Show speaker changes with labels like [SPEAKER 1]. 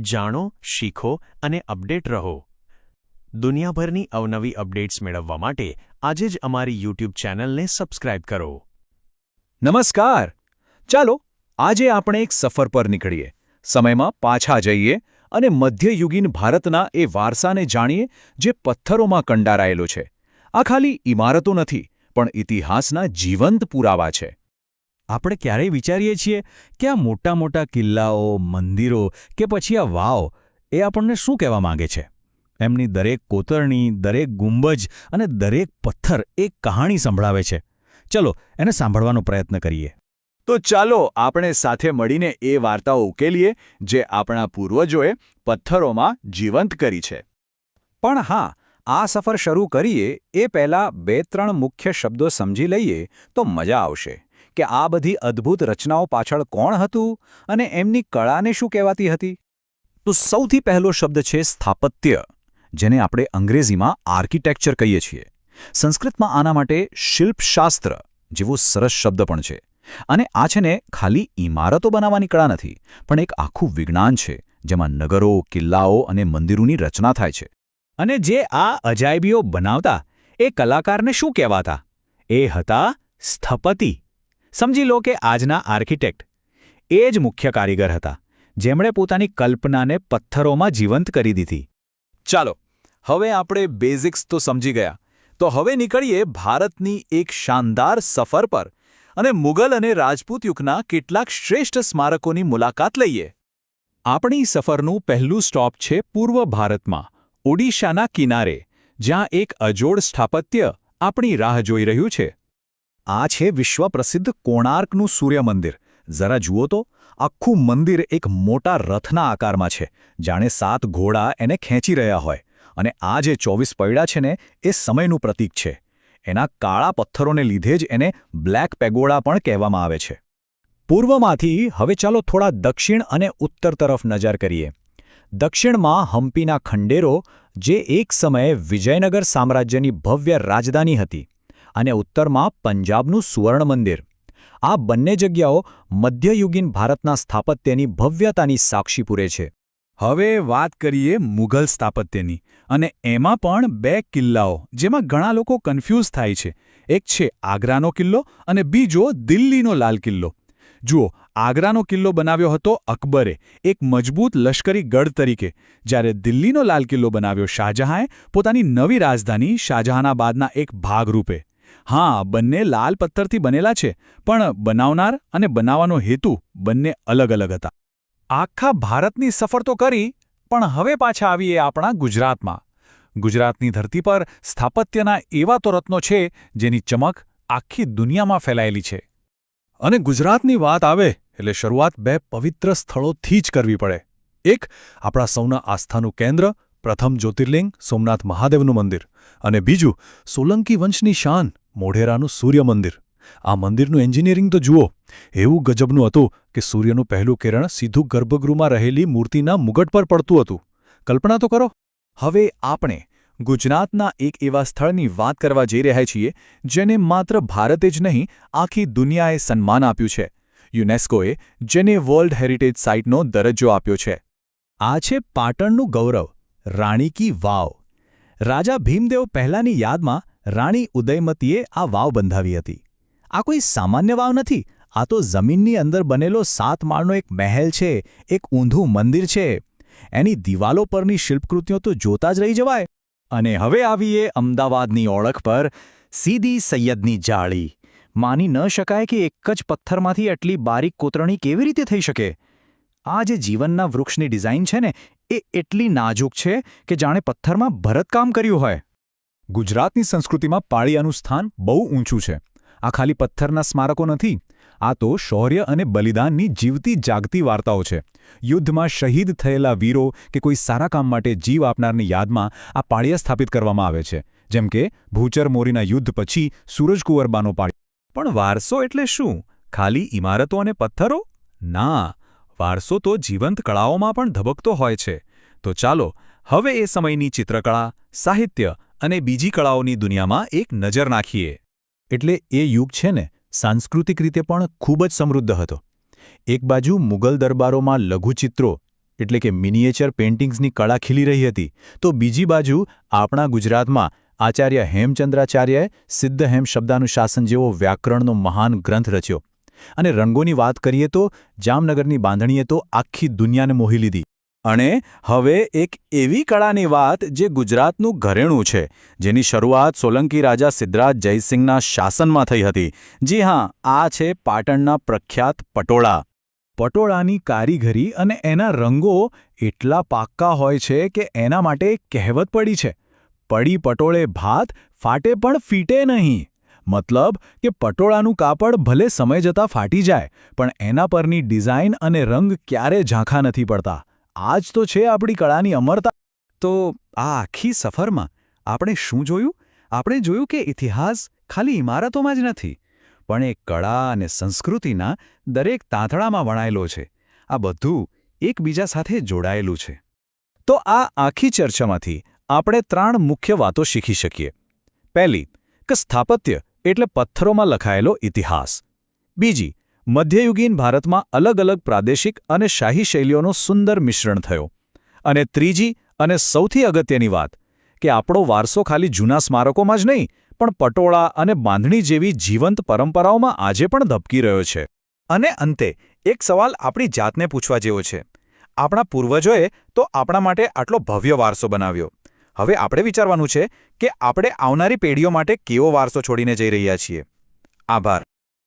[SPEAKER 1] જાણો, શીખો અને અપડેટ રહો. દુનિયાભરની અવનવી અપડેટ્સ મેળવવા માટે આજે જ અમારી યુટ્યુબ ચેનલને સબસ્ક્રાઇબ કરો.
[SPEAKER 2] નમસ્કાર. ચાલો આજે આપણે એક સફર પર નીકળીએ, સમયમાં પાછા જઈએ અને મધ્યયુગીન ભારતના એ વારસાને જાણીએ જે પથ્થરોમાં કંડારાયેલો છે. આ ખાલી ઇમારતો નથી, પણ ઇતિહાસના જીવંત પુરાવા છે. આપણે ક્યારેય વિચારીએ છીએ કે આ મોટા મોટા કિલ્લાઓ, મંદિરો કે પછી આ વાવ એ આપણને શું કહેવા માંગે છે? એમની દરેક કોતરણી, દરેક ગુંબજ અને દરેક પથ્થર એક કહાણી સંભળાવે છે. ચલો એને સાંભળવાનો પ્રયત્ન કરીએ. તો ચાલો આપણે સાથે મળીને એ વાર્તાઓ ઉકેલીએ જે આપણા પૂર્વજોએ પથ્થરોમાં જીવંત કરી છે. પણ હા, આ સફર શરૂ કરીએ એ પહેલાં 2-3 મુખ્ય શબ્દો સમજી લઈએ તો મજા આવશે કે આ બધી અદ્ભુત રચનાઓ પાછળ કોણ હતું અને એમની કળાને શું કહેવાતી હતી. તો સૌથી પહેલો શબ્દ છે સ્થાપત્ય, જેને આપણે અંગ્રેજીમાં આર્કિટેક્ચર કહીએ છીએ. સંસ્કૃતમાં આના માટે શિલ્પશાસ્ત્ર જેવો સરસ શબ્દ પણ છે. અને આ છે ને ખાલી ઇમારતો બનાવવાની કળા નથી, પણ એક આખું વિજ્ઞાન છે જેમાં નગરો, કિલ્લાઓ અને મંદિરોની રચના થાય છે. અને જે આ અજાયબીઓ બનાવતા એ કલાકારને શું કહેવાતા? એ હતા સ્થપતિ. સમજી લો કે આજના આર્કિટેક્ટ એ જ મુખ્ય કારીગર હતા, જેમણે પોતાની કલ્પનાને પથ્થરોમાં જીવંત કરી દીધી. ચાલો હવે આપણે બેઝિક્સ તો સમજી ગયા, તો હવે નીકળીએ ભારતની એક શાનદાર સફર પર અને મુગલ અને રાજપૂત યુગના કેટલાક શ્રેષ્ઠ સ્મારકોની મુલાકાત લઈએ. આપણી સફરનું પહેલું સ્ટોપ છે પૂર્વ ભારતમાં, ઓડિશાના કિનારે, જ્યાં એક અજોડ સ્થાપત્ય આપણી રાહ જોઈ રહ્યું છે. આ છે વિશ્વ પ્રસિદ્ધ કોણાર્કનું સૂર્ય મંદિર. જરા જુઓ તો, આખું મંદિર એક મોટા રથના આકારમાં છે, જાણે 7 ઘોડા એને ખેંચી રહ્યા હોય. અને આ જે 24 પૈડા છે ને, એ સમયનું પ્રતીક છે. એના કાળા પથ્થરોને લીધે જ એને બ્લેક પેગોડા પણ કહેવામાં આવે છે. પૂર્વમાંથી હવે ચાલો થોડા દક્ષિણ અને ઉત્તર તરફ નજર કરીએ. દક્ષિણમાં હમ્પીના ખંડેરો, જે એક સમયે વિજયનગર સામ્રાજ્યની ભવ્ય રાજધાની હતી, અને ઉત્તરમાં પંજાબનું સુવર્ણ મંદિર. આ બંને જગ્યાઓ મધ્યયુગીન ભારતના સ્થાપત્યની ભવ્યતાની સાક્ષી પૂરે છે. હવે વાત કરીએ મુઘલ સ્થાપત્યની, અને એમાં પણ 2 કિલ્લાઓ જેમાં ઘણા લોકો કન્ફ્યુઝ થાય છે. એક છે આગ્રાનો કિલ્લો અને બીજો દિલ્હીનો લાલ કિલ્લો. જુઓ, આગ્રાનો કિલ્લો બનાવ્યો હતો અકબરે એક મજબૂત લશ્કરી ગઢ તરીકે, જ્યારે દિલ્હીનો લાલ કિલ્લો બનાવ્યો શાહજહાંએ પોતાની નવી રાજધાની શાહજહાનાબાદના એક ભાગરૂપે. હા, બંને લાલ પથ્થરથી બનેલા છે, પણ બનાવનાર અને બનાવવાનો હેતુ બંને અલગ અલગ હતા. આખા ભારતની સફર તો કરી, પણ હવે પાછા આવીએ આપણા ગુજરાતમાં. ગુજરાતની ધરતી પર સ્થાપત્યના એવા તો રત્નો છે જેની ચમક આખી દુનિયામાં ફેલાયેલી છે. અને ગુજરાતની વાત આવે એટલે શરૂઆત 2 પવિત્ર સ્થળોથી જ કરવી પડે. એક આપણા સૌના આસ્થાનું કેન્દ્ર, પ્રથમ જ્યોતિર્લિંગ સોમનાથ મહાદેવનું મંદિર, અને બીજું સોલંકી વંશની શાન મોઢેરાનું સૂર્ય મંદિર. આ મંદિરનું એન્જિનિયરિંગ તો જુઓ, એવું ગજબનું હતું કે સૂર્યનું પહેલું કિરણ સીધું ગર્ભગૃહમાં રહેલી મૂર્તિના મુગટ પર પડતું હતું. કલ્પના તો કરો. હવે આપણે ગુજરાતના એક એવા સ્થળની વાત કરવા જઈ રહ્યા છીએ જેને માત્ર ભારતે જ નહીં, આખી દુનિયાએ સન્માન આપ્યું છે. યુનેસ્કોએ જેને વર્લ્ડ હેરિટેજ સાઇટનો દરજ્જો આપ્યો છે. આ છે પાટણનું ગૌરવ, રાણી કી વાવ. રાજા ભીમદેવ પહેલાની યાદમાં રાણી ઉદયમતીએ આ વાવ બંધાવી હતી. આ કોઈ સામાન્ય વાવ નથી, આ તો જમીનની અંદર બનેલો 7 માળનો એક મહેલ છે, એક ઊંધું મંદિર છે. એની દિવાલો પરની શિલ્પકૃતિઓ તો જોતા જ રહી જવાય. અને હવે આવીએ અમદાવાદની ઓળખ પર, સીદી સૈયદની જાળી. માની ન શકાય કે એક જ પથ્થરમાંથી આટલી બારીક કોતરણી કેવી રીતે થઈ શકે. આ જે જીવનના વૃક્ષની ડિઝાઇન છે ને, એ એટલી નાજુક છે કે જાણે પથ્થરમાં ભરતકામ કર્યું હોય. ગુજરાતની સંસ્કૃતિમાં પાળિયાનું સ્થાન બહુ ઊંચું છે. આ ખાલી પથ્થરના સ્મારકો નથી, આ તો શૌર્ય અને બલિદાનની જીવતી જાગતી વાર્તાઓ છે. યુદ્ધમાં શહીદ થયેલા વીરો કે કોઈ સારા કામ માટે જીવ આપનારની યાદમાં આ પાળિયા સ્થાપિત કરવામાં આવે છે, જેમ કે ભૂચર મોરીના યુદ્ધ પછી સૂરજકુંવરબાનો પાળિયો. પણ વારસો એટલે શું? ખાલી ઇમારતો અને પથ્થરો? ના, વારસો તો જીવંત કળાઓમાં પણ ધબકતો હોય છે. તો ચાલો હવે એ સમયની ચિત્રકળા, સાહિત્ય અને બીજી કળાઓની દુનિયામાં એક નજર નાખીએ. એટલે એ યુગ છે ને, સાંસ્કૃતિક રીતે પણ ખૂબ જ સમૃદ્ધ હતો. એક બાજુ મુગલ દરબારોમાં લઘુચિત્રો, એટલે કે મિનિએચર પેઇન્ટિંગ્સની કળા ખીલી રહી હતી, તો બીજી બાજુ આપણા ગુજરાતમાં આચાર્ય હેમચંદ્રાચાર્યએ સિદ્ધહેમ શબ્દાનુશાસન જેવો વ્યાકરણનો મહાન ગ્રંથ રચ્યો. અને રંગોની વાત કરીએ તો જામનગરની બાંધણીએ તો આખી દુનિયાને મોહી લીધી. અને હવે એક એવી કળાની વાત જે ગુજરાતનું ઘરેણું છે, જેની શરૂઆત સોલંકી રાજા સિદ્ધરાજ જયસિંહના શાસનમાં થઈ હતી. જી હા, આ છે પાટણના પ્રખ્યાત પટોળા. પટોળાની કારીગરી અને એના રંગો એટલા પાક્કા હોય છે કે એના માટે એક કહેવત પડી છે, પડી પટોળે ભાત, ફાટે પણ ફીટે નહીં. મતલબ કે પટોળાનું કાપડ ભલે સમય જતાં ફાટી જાય, પણ એના પરની ડિઝાઇન અને રંગ ક્યારે ઝાંખા નથી પડતા. આ જ તો છે આપણી કળાની અમરતા. તો આ આખી સફરમાં આપણે શું જોયું? આપણે જોયું કે ઇતિહાસ ખાલી ઇમારતોમાં જ નથી, પણ એ કળા અને સંસ્કૃતિના દરેક તાંતણામાં વણાયેલો છે. આ બધું એકબીજા સાથે જોડાયેલું છે. તો આ આખી ચર્ચામાંથી આપણે 3 મુખ્ય વાતો શીખી શકીએ. પહેલી, કે સ્થાપત્ય એટલે પથ્થરોમાં લખાયેલો ઇતિહાસ. બીજી, મધ્યયુગીન ભારતમાં અલગ અલગ પ્રાદેશિક અને શાહી શૈલીઓનો સુંદર મિશ્રણ થયો. અને ત્રીજી અને સૌથી અગત્યની વાત, કે આપણો વારસો ખાલી જૂના સ્મારકોમાં જ નહીં, પણ પટોળા અને બાંધણી જેવી જીવંત પરંપરાઓમાં આજે પણ ધબકી રહ્યો છે. અને અંતે એક સવાલ આપણી જાતને પૂછવા જેવો છે. આપણા પૂર્વજોએ તો આપણા માટે આટલો ભવ્ય વારસો બનાવ્યો. હવે આપણે વિચારવાનું છે કે આપણે આવનારી પેઢીઓ માટે કેવો વારસો છોડીને જઈ રહ્યા છીએ. આભાર.